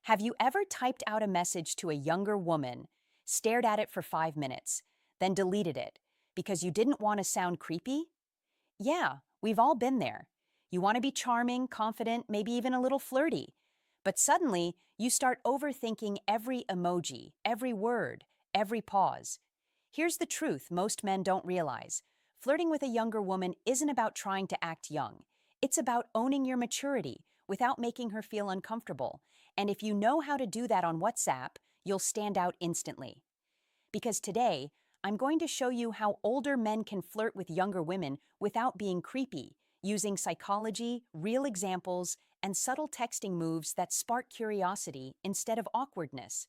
Have you ever typed out a message to a younger woman, stared at it for 5 minutes, then deleted it because you didn't want to sound creepy? Yeah, we've all been there. You want to be charming, confident, maybe even a little flirty. But suddenly, you start overthinking every emoji, every word, every pause. Here's the truth most men don't realize. Flirting with a younger woman isn't about trying to act young. It's about owning your maturity without making her feel uncomfortable. And if you know how to do that on WhatsApp, you'll stand out instantly. Because today, I'm going to show you how older men can flirt with younger women without being creepy, using psychology, real examples, and subtle texting moves that spark curiosity instead of awkwardness.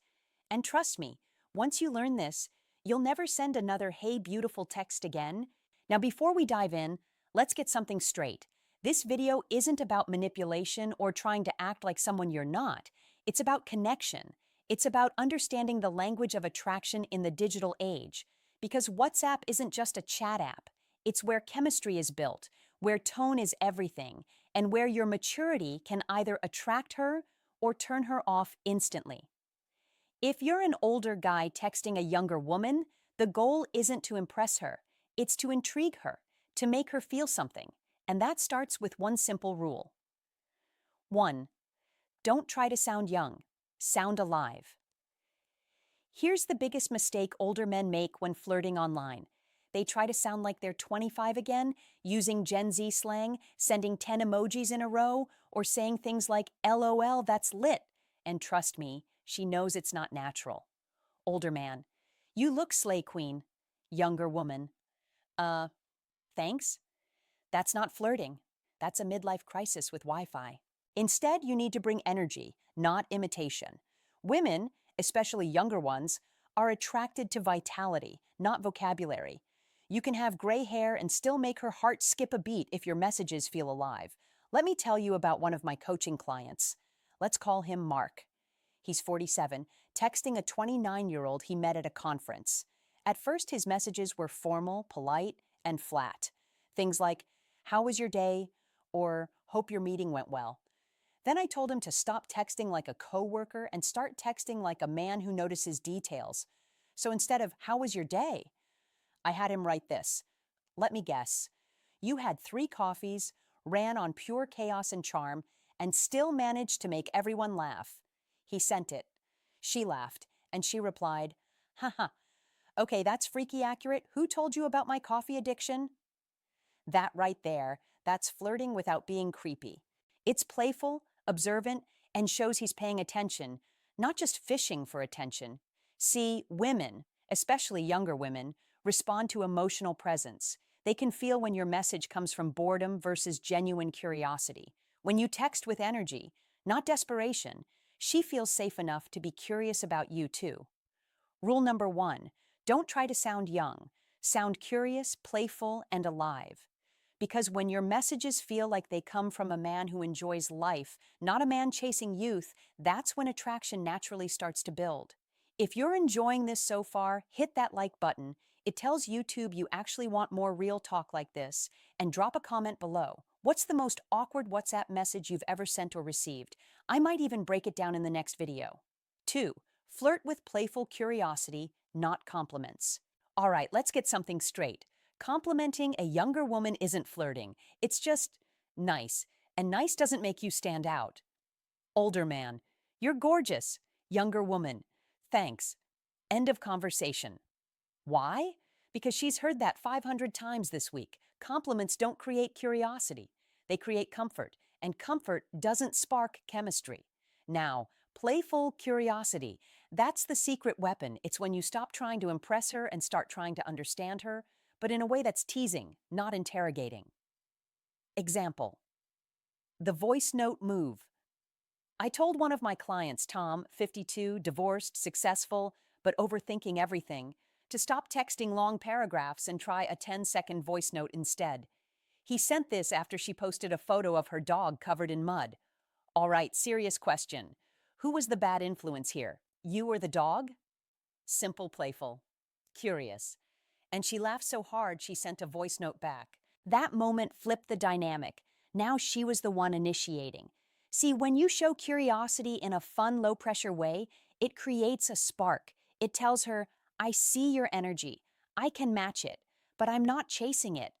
And trust me, once you learn this, you'll never send another "Hey, beautiful" text again. Now, before we dive in, let's get something straight. This video isn't about manipulation or trying to act like someone you're not. It's about connection. It's about understanding the language of attraction in the digital age. Because WhatsApp isn't just a chat app. It's where chemistry is built, where tone is everything, and where your maturity can either attract her or turn her off instantly. If you're an older guy texting a younger woman, the goal isn't to impress her. It's to intrigue her, to make her feel something. And that starts with one simple rule. 1. Don't try to sound young. Sound alive. Here's the biggest mistake older men make when flirting online. They try to sound like they're 25 again, using Gen Z slang, sending 10 emojis in a row, or saying things like, LOL, that's lit. And trust me, she knows it's not natural. Older man, you look slay queen. Younger woman, thanks? That's not flirting. That's a midlife crisis with Wi-Fi. Instead, you need to bring energy, not imitation. Women, especially younger ones, are attracted to vitality, not vocabulary. You can have gray hair and still make her heart skip a beat if your messages feel alive. Let me tell you about one of my coaching clients. Let's call him Mark. He's 47, texting a 29-year-old he met at a conference. At first, his messages were formal, polite, and flat. Things like, "How was your day?" or "Hope your meeting went well." Then I told him to stop texting like a coworker and start texting like a man who notices details. So instead of "How was your day?" I had him write this. Let me guess. You had 3 coffees, ran on pure chaos and charm, and still managed to make everyone laugh. He sent it. She laughed, and she replied, "Haha, okay, that's freaky accurate. Who told you about my coffee addiction?" That right there, that's flirting without being creepy. It's playful, observant, and shows he's paying attention, not just fishing for attention. See, women, especially younger women, respond to emotional presence. They can feel when your message comes from boredom versus genuine curiosity. When you text with energy, not desperation, she feels safe enough to be curious about you too. Rule number 1, don't try to sound young. Sound curious, playful, and alive. Because when your messages feel like they come from a man who enjoys life, not a man chasing youth, that's when attraction naturally starts to build. If you're enjoying this so far, hit that like button. It tells YouTube you actually want more real talk like this, and drop a comment below. What's the most awkward WhatsApp message you've ever sent or received? I might even break it down in the next video. 2. Flirt with playful curiosity, not compliments. All right, let's get something straight. Complimenting a younger woman isn't flirting. It's just nice, and nice doesn't make you stand out. Older man, you're gorgeous. Younger woman, thanks. End of conversation. Why? Because she's heard that 500 times this week. Compliments don't create curiosity. They create comfort, and comfort doesn't spark chemistry. Now, playful curiosity, that's the secret weapon. It's when you stop trying to impress her and start trying to understand her, but in a way that's teasing, not interrogating. Example. The voice note move. I told one of my clients, Tom, 52, divorced, successful, but overthinking everything, to stop texting long paragraphs and try a 10-second voice note instead. He sent this after she posted a photo of her dog covered in mud. All right, serious question. Who was the bad influence here? You or the dog? Simple, playful, curious. And she laughed so hard she sent a voice note back. That moment flipped the dynamic. Now she was the one initiating. See, when you show curiosity in a fun, low-pressure way, it creates a spark. It tells her, I see your energy. I can match it, but I'm not chasing it.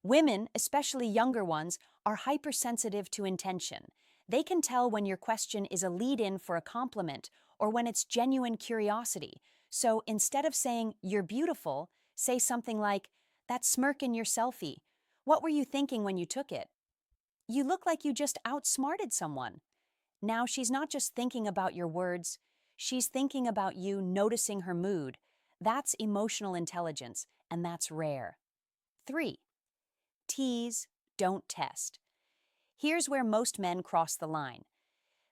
Women, especially younger ones, are hypersensitive to intention. They can tell when your question is a lead-in for a compliment or when it's genuine curiosity. So instead of saying, you're beautiful, say something like, that smirk in your selfie. What were you thinking when you took it? You look like you just outsmarted someone. Now she's not just thinking about your words, she's thinking about you noticing her mood. That's emotional intelligence, and that's rare. 3. Tease, don't test. Here's where most men cross the line.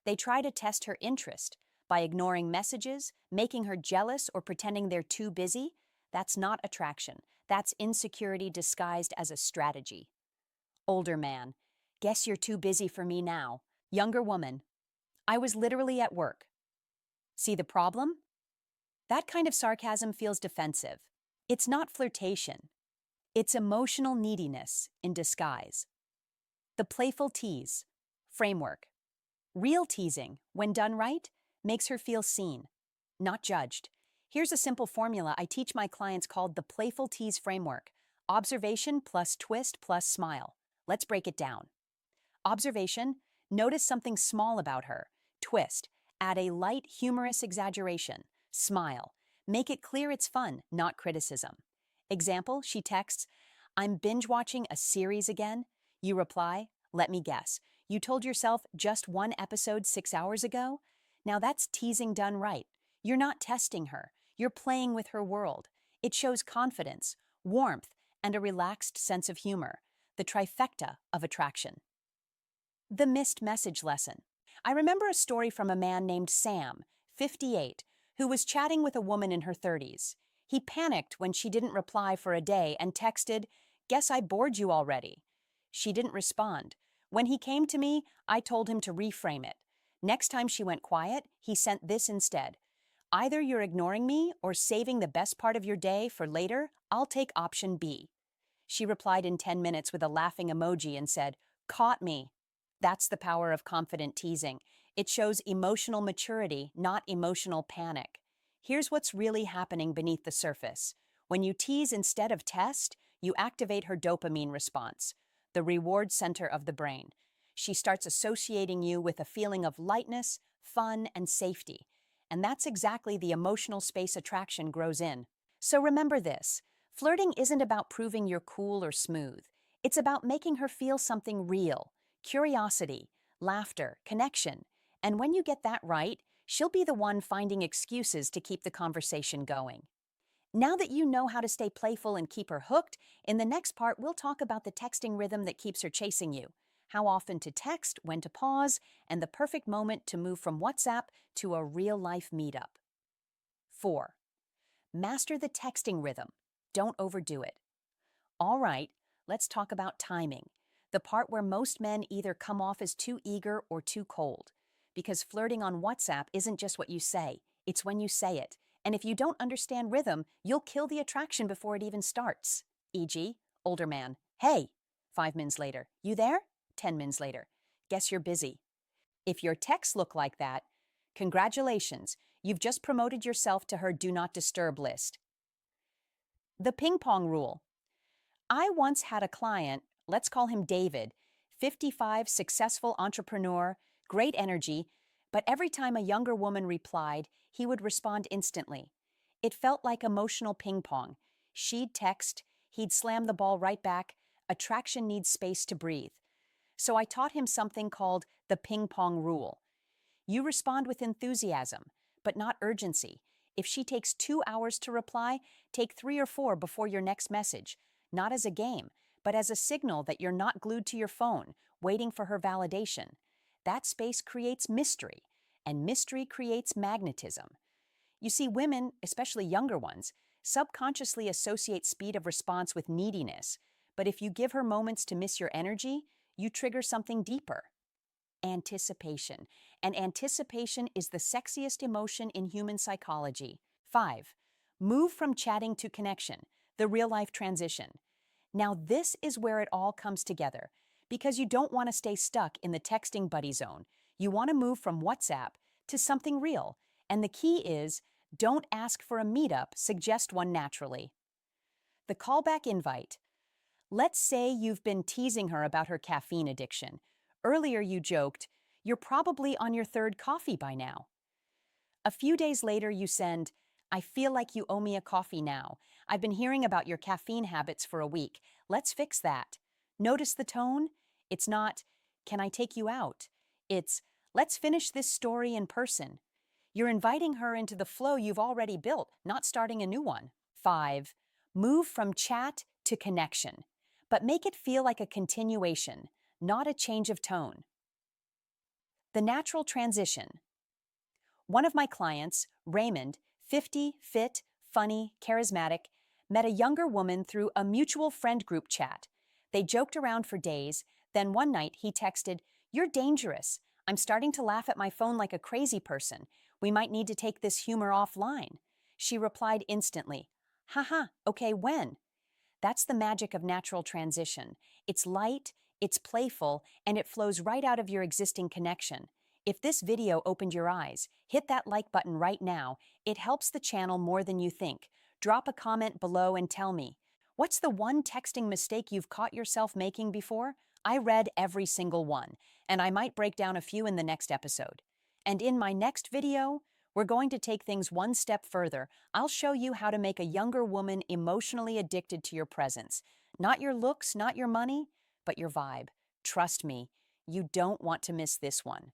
They try to test her interest by ignoring messages, making her jealous, or pretending they're too busy. That's not attraction. That's insecurity disguised as a strategy. Older man, guess you're too busy for me now. Younger woman, I was literally at work. See the problem? That kind of sarcasm feels defensive. It's not flirtation. It's emotional neediness in disguise. The playful tease. Framework. Real teasing, when done right, makes her feel seen, not judged. Here's a simple formula I teach my clients called the playful tease framework. Observation plus twist plus smile. Let's break it down. Observation, notice something small about her. Twist, add a light, humorous exaggeration. Smile, make it clear it's fun, not criticism. Example, she texts, I'm binge watching a series again. You reply, let me guess. You told yourself just one episode 6 hours ago? Now that's teasing done right. You're not testing her. You're playing with her world. It shows confidence, warmth, and a relaxed sense of humor. The trifecta of attraction. The missed message lesson. I remember a story from a man named Sam, 58, who was chatting with a woman in her 30s. He panicked when she didn't reply for a day and texted, "Guess I bored you already." She didn't respond. When he came to me, I told him to reframe it. Next time she went quiet, he sent this instead. Either you're ignoring me or saving the best part of your day for later. I'll take option B. She replied in 10 minutes with a laughing emoji and said, "Caught me." That's the power of confident teasing. It shows emotional maturity, not emotional panic. Here's what's really happening beneath the surface. When you tease instead of test, you activate her dopamine response, the reward center of the brain. She starts associating you with a feeling of lightness, fun, and safety. And that's exactly the emotional space attraction grows in. So remember this, flirting isn't about proving you're cool or smooth. It's about making her feel something real, curiosity, laughter, connection. And when you get that right, she'll be the one finding excuses to keep the conversation going. Now that you know how to stay playful and keep her hooked, in the next part we'll talk about the texting rhythm that keeps her chasing you, how often to text, when to pause, and the perfect moment to move from WhatsApp to a real-life meetup. 4. Master the texting rhythm. Don't overdo it. All right, let's talk about timing, the part where most men either come off as too eager or too cold. Because flirting on WhatsApp isn't just what you say, it's when you say it. And if you don't understand rhythm, you'll kill the attraction before it even starts. E.g., older man, "Hey," 5 minutes later. "You there?" 10 minutes later. "Guess you're busy." If your texts look like that, congratulations, you've just promoted yourself to her do not disturb list. The ping pong rule. I once had a client, let's call him David, 55, successful entrepreneur, great energy, but every time a younger woman replied, he would respond instantly. It felt like emotional ping pong. She'd text, he'd slam the ball right back. Attraction needs space to breathe. So I taught him something called the ping pong rule. You respond with enthusiasm, but not urgency. If she takes 2 hours to reply, take 3 or 4 before your next message, not as a game, but as a signal that you're not glued to your phone, waiting for her validation. That space creates mystery, and mystery creates magnetism. You see, women, especially younger ones, subconsciously associate speed of response with neediness, but if you give her moments to miss your energy, you trigger something deeper. Anticipation. And anticipation is the sexiest emotion in human psychology. 5. Move from chatting to connection, the real-life transition. Now this is where it all comes together, because you don't want to stay stuck in the texting buddy zone. You want to move from WhatsApp to something real. And the key is, don't ask for a meetup, suggest one naturally. The callback invite. Let's say you've been teasing her about her caffeine addiction. Earlier you joked, "You're probably on your third coffee by now." A few days later you send, "I feel like you owe me a coffee now. I've been hearing about your caffeine habits for a week. Let's fix that." Notice the tone? It's not, "Can I take you out?" It's, "Let's finish this story in person." You're inviting her into the flow you've already built, not starting a new one. 5. Move from chat to connection, but make it feel like a continuation, not a change of tone. The natural transition. One of my clients, Raymond, 50, fit, funny, charismatic, met a younger woman through a mutual friend group chat. They joked around for days, then one night he texted, "You're dangerous. I'm starting to laugh at my phone like a crazy person. We might need to take this humor offline." She replied instantly, "Haha, okay, when?" That's the magic of natural transition. It's light, it's playful, and it flows right out of your existing connection. If this video opened your eyes, hit that like button right now. It helps the channel more than you think. Drop a comment below and tell me, what's the one texting mistake you've caught yourself making before? I read every single one, and I might break down a few in the next episode. And in my next video, we're going to take things one step further. I'll show you how to make a younger woman emotionally addicted to your presence. Not your looks, not your money, but your vibe. Trust me, you don't want to miss this one.